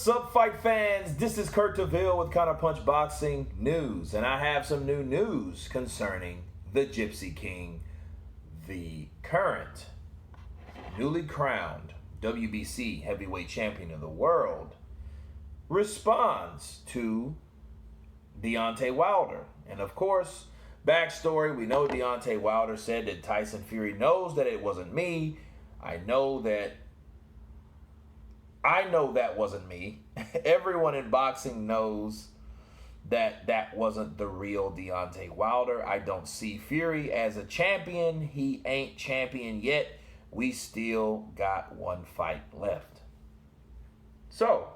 What's up, fight fans? This is Kurt DeVille with Counterpunch Boxing News, and I have some new news concerning the Gypsy King, the current, newly crowned WBC heavyweight champion of the world, responds to Deontay Wilder. And of course, backstory, we know Deontay Wilder said that Tyson Fury knows that it wasn't me. I know that wasn't me. Everyone in boxing knows that that wasn't the real Deontay Wilder. I don't see Fury as a champion. He ain't champion yet. We still got one fight left. So,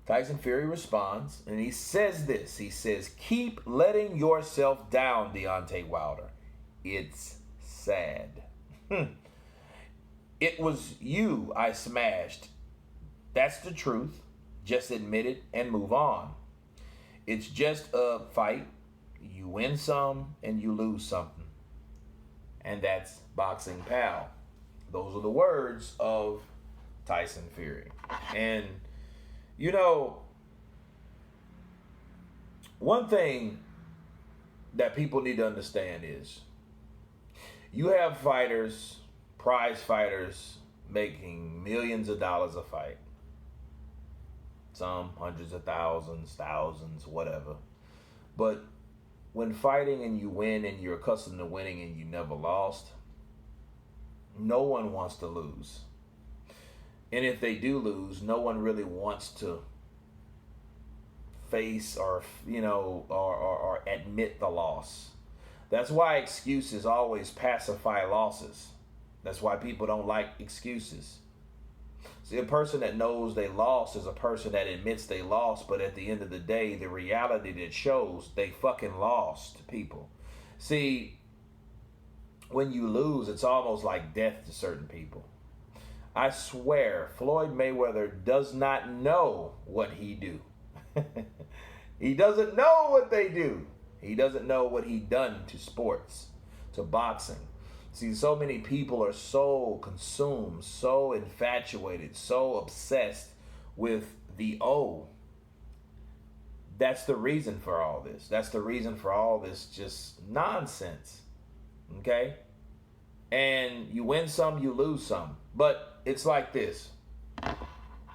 Tyson Fury responds, and he says this. He says, "Keep letting yourself down, Deontay Wilder. It's sad. It was you I smashed. That's the truth. Just admit it and move on. It's just a fight. You win some and you lose something. And that's boxing, pal." Those are the words of Tyson Fury. And, you know, one thing that people need to understand is you have fighters, prize fighters, making millions of dollars a fight. Some hundreds of thousands, whatever. But when fighting and you win and you're accustomed to winning and you never lost, no one wants to lose. And if they do lose, no one really wants to face or admit the loss. That's why excuses always pacify losses. That's why people don't like excuses. See, a person that knows they lost is a person that admits they lost, but at the end of the day, the reality that shows they fucking lost, people. See, when you lose, it's almost like death to certain people. I swear, Floyd Mayweather does not know what he do. He doesn't know what they do. He doesn't know what he done to sports, to boxing. See, so many people are so consumed, so infatuated, so obsessed with the O. That's the reason for all this. That's the reason for all this just nonsense. Okay? And you win some, you lose some. But it's like this.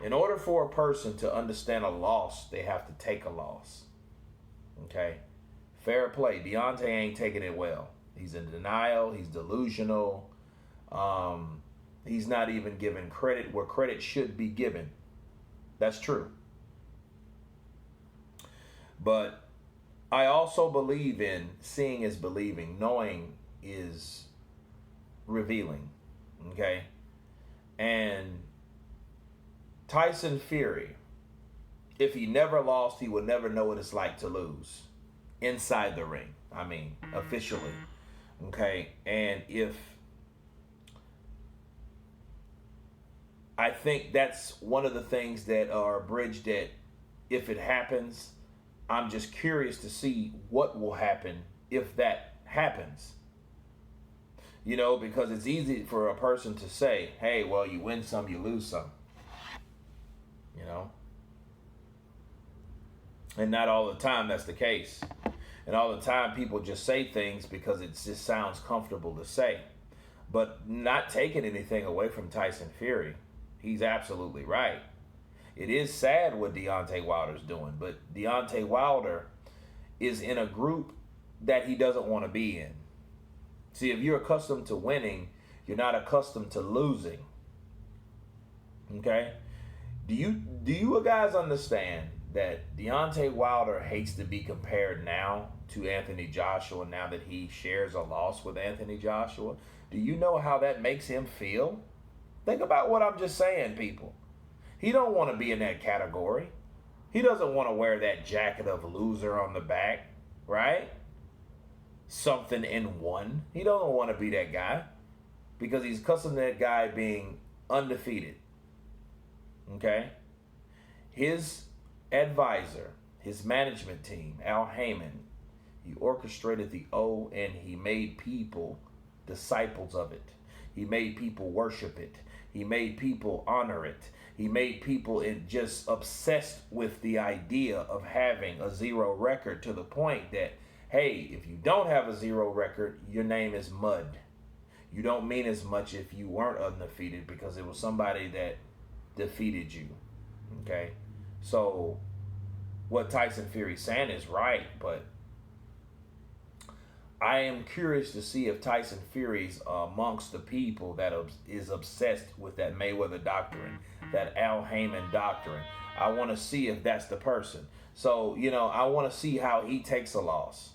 In order for a person to understand a loss, they have to take a loss. Okay? Fair play. Deontay ain't taking it well. He's in denial. He's delusional. He's not even giving credit where credit should be given. That's true. But I also believe in seeing is believing. Knowing is revealing. Okay? And Tyson Fury, if he never lost, he would never know what it's like to lose. Inside the ring. I mean, officially. Okay, and I think that's one of the things that are a bridge that if it happens, I'm just curious to see what will happen if that happens. You know, because it's easy for a person to say, hey, well, you win some, you lose some. You know? And not all the time that's the case. And all the time people just say things because it just sounds comfortable to say. But not taking anything away from Tyson Fury. He's absolutely right. It is sad what Deontay Wilder's doing. But Deontay Wilder is in a group that he doesn't want to be in. See, if you're accustomed to winning, you're not accustomed to losing. Okay? Do you guys understand that Deontay Wilder hates to be compared now to Anthony Joshua now that he shares a loss with Anthony Joshua? Do you know how that makes him feel? Think about what I'm just saying, people. He don't want to be in that category. He doesn't want to wear that jacket of loser on the back, right? Something in one. He doesn't want to be that guy because he's accustomed to that guy being undefeated. Okay? His advisor, his management team, Al Heyman, he orchestrated the O and he made people disciples of it. He made people worship it. He made people honor it. He made people just obsessed with the idea of having a 0 record, to the point that, hey, if you don't have a 0 record, your name is mud. You don't mean as much if you weren't undefeated, because it was somebody that defeated you. Okay? So what Tyson Fury's saying is right, but I am curious to see if Tyson Fury's amongst the people that is obsessed with that Mayweather doctrine, that Al Heyman doctrine. I want to see if that's the person. So, I want to see how he takes a loss.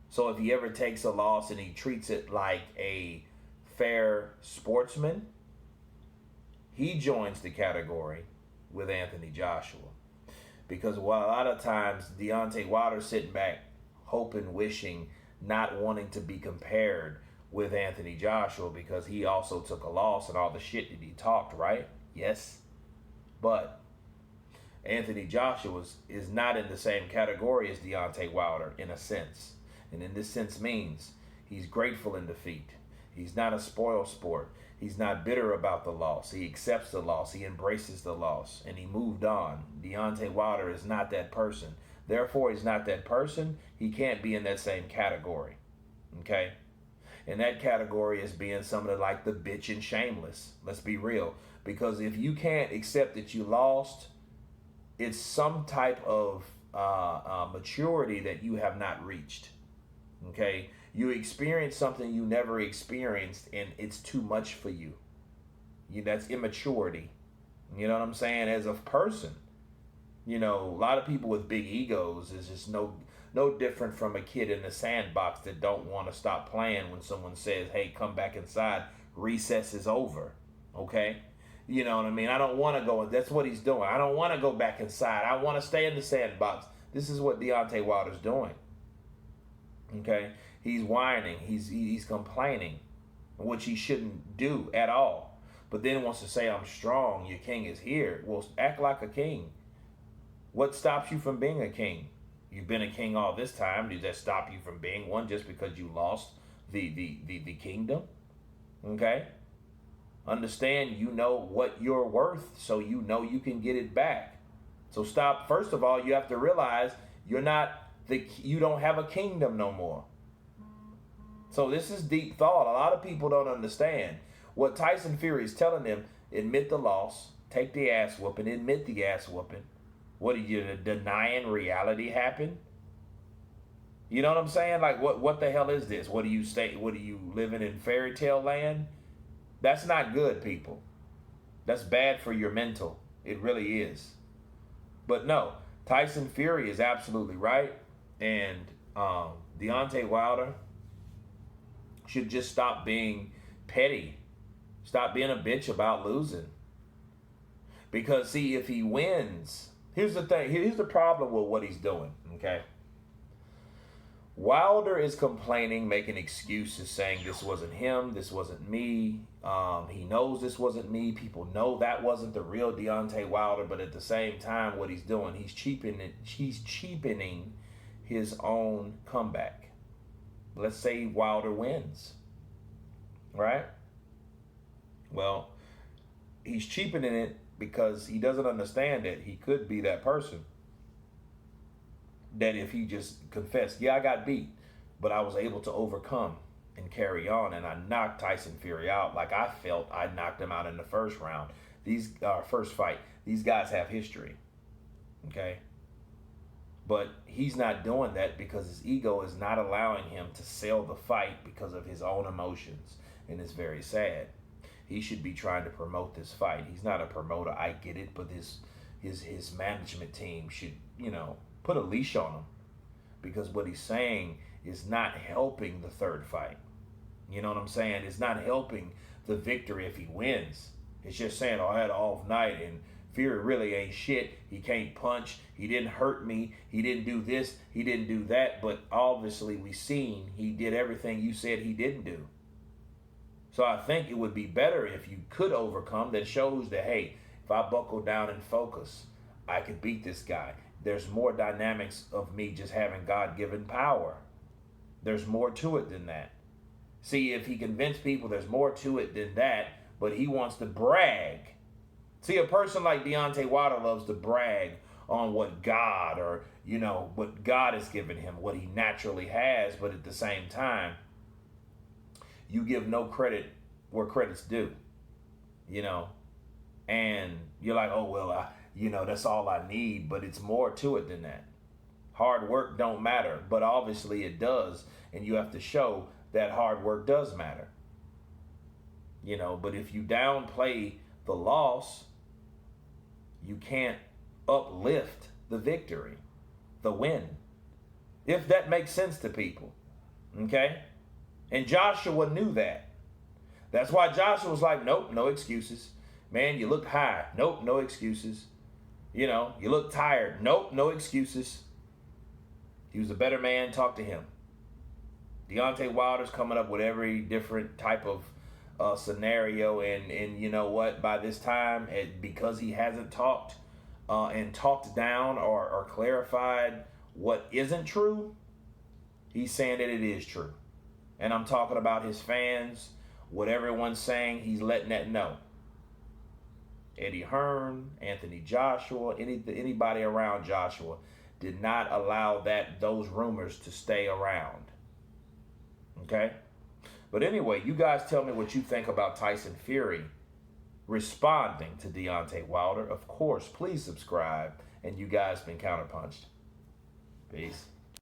So if he ever takes a loss and he treats it like a fair sportsman, he joins the category with Anthony Joshua. Because while a lot of times Deontay Wilder sitting back, hoping, wishing, not wanting to be compared with Anthony Joshua, because he also took a loss and all the shit that he talked, right? Yes. But Anthony Joshua is not in the same category as Deontay Wilder, in a sense. And in this sense means he's grateful in defeat. He's not a spoil sport. He's not bitter about the loss. He accepts the loss. He embraces the loss. And he moved on. Deontay Wilder is not that person. Therefore, he's not that person. He can't be in that same category. Okay? And that category is being somebody like the bitch and shameless. Let's be real. Because if you can't accept that you lost, it's some type of maturity that you have not reached. Okay? You experience something you never experienced, and it's too much for you. That's immaturity. You know what I'm saying? As a person. A lot of people with big egos is just no different from a kid in the sandbox that don't want to stop playing when someone says, hey, come back inside. Recess is over. Okay? You know what I mean? I don't want to go. That's what he's doing. I don't want to go back inside. I want to stay in the sandbox. This is what Deontay Wilder's doing. Okay? He's whining. He's complaining, which he shouldn't do at all. But then wants to say, I'm strong. Your king is here. Well, act like a king. What stops you from being a king? You've been a king all this time. Does that stop you from being one just because you lost the kingdom? Okay? Understand, you know what you're worth, so you know you can get it back. So stop. First of all, you have to realize you don't have a kingdom no more. So this is deep thought. A lot of people don't understand. What Tyson Fury is telling them, admit the loss, take the ass whooping, admit the ass whooping. What are you denying reality happened? You know what I'm saying? Like, what the hell is this? What are you living in fairy tale land? That's not good, people. That's bad for your mental. It really is. But no, Tyson Fury is absolutely right. And Deontay Wilder should just stop being petty. Stop being a bitch about losing. Because, see, if he wins, here's the thing. Here's the problem with what he's doing, okay? Wilder is complaining, making excuses, saying this wasn't him, this wasn't me. He knows this wasn't me. People know that wasn't the real Deontay Wilder. But at the same time, what he's doing, he's cheapening his own comeback. Let's say Wilder wins, right? Well, he's cheapening it because he doesn't understand that he could be that person. That if he just confessed, yeah, I got beat, but I was able to overcome and carry on, and I knocked Tyson Fury out like I felt I knocked him out in the first round. First fight. These guys have history, okay? But he's not doing that because his ego is not allowing him to sell the fight because of his own emotions, and it's very sad. He should be trying to promote this fight. He's not a promoter, I get it, but his management team should, put a leash on him, because what he's saying is not helping the third fight. You know what I'm saying? It's not helping the victory if he wins. It's just saying, I had an off night and Fury really ain't shit. He can't punch. He didn't hurt me. He didn't do this. He didn't do that. But obviously we seen he did everything you said he didn't do. So I think it would be better if you could overcome. That shows that, hey, if I buckle down and focus, I could beat this guy. There's more dynamics of me just having God-given power. There's more to it than that. See, if he convinced people there's more to it than that, but he wants to brag See, a person like Deontay Wilder loves to brag on what God or, what God has given him, what he naturally has, but at the same time, you give no credit where credit's due, and you're like, oh, well, that's all I need, but it's more to it than that. Hard work don't matter, but obviously it does, and you have to show that hard work does matter. But if you downplay the loss, you can't uplift the victory, the win. If that makes sense to people, okay? And Joshua knew that. That's why Joshua was like, nope, no excuses. Man, you look high. Nope, no excuses. You look tired. Nope, no excuses. He was a better man. Talk to him. Deontay Wilder's coming up with every different type of scenario, and you know what? By this time, because he hasn't talked and talked down or clarified what isn't true, he's saying that it is true. And I'm talking about his fans. What everyone's saying, he's letting that know. Eddie Hearn, Anthony Joshua, anybody around Joshua did not allow those rumors to stay around. Okay? But anyway, you guys tell me what you think about Tyson Fury responding to Deontay Wilder. Of course, please subscribe. And you guys been counterpunched. Peace.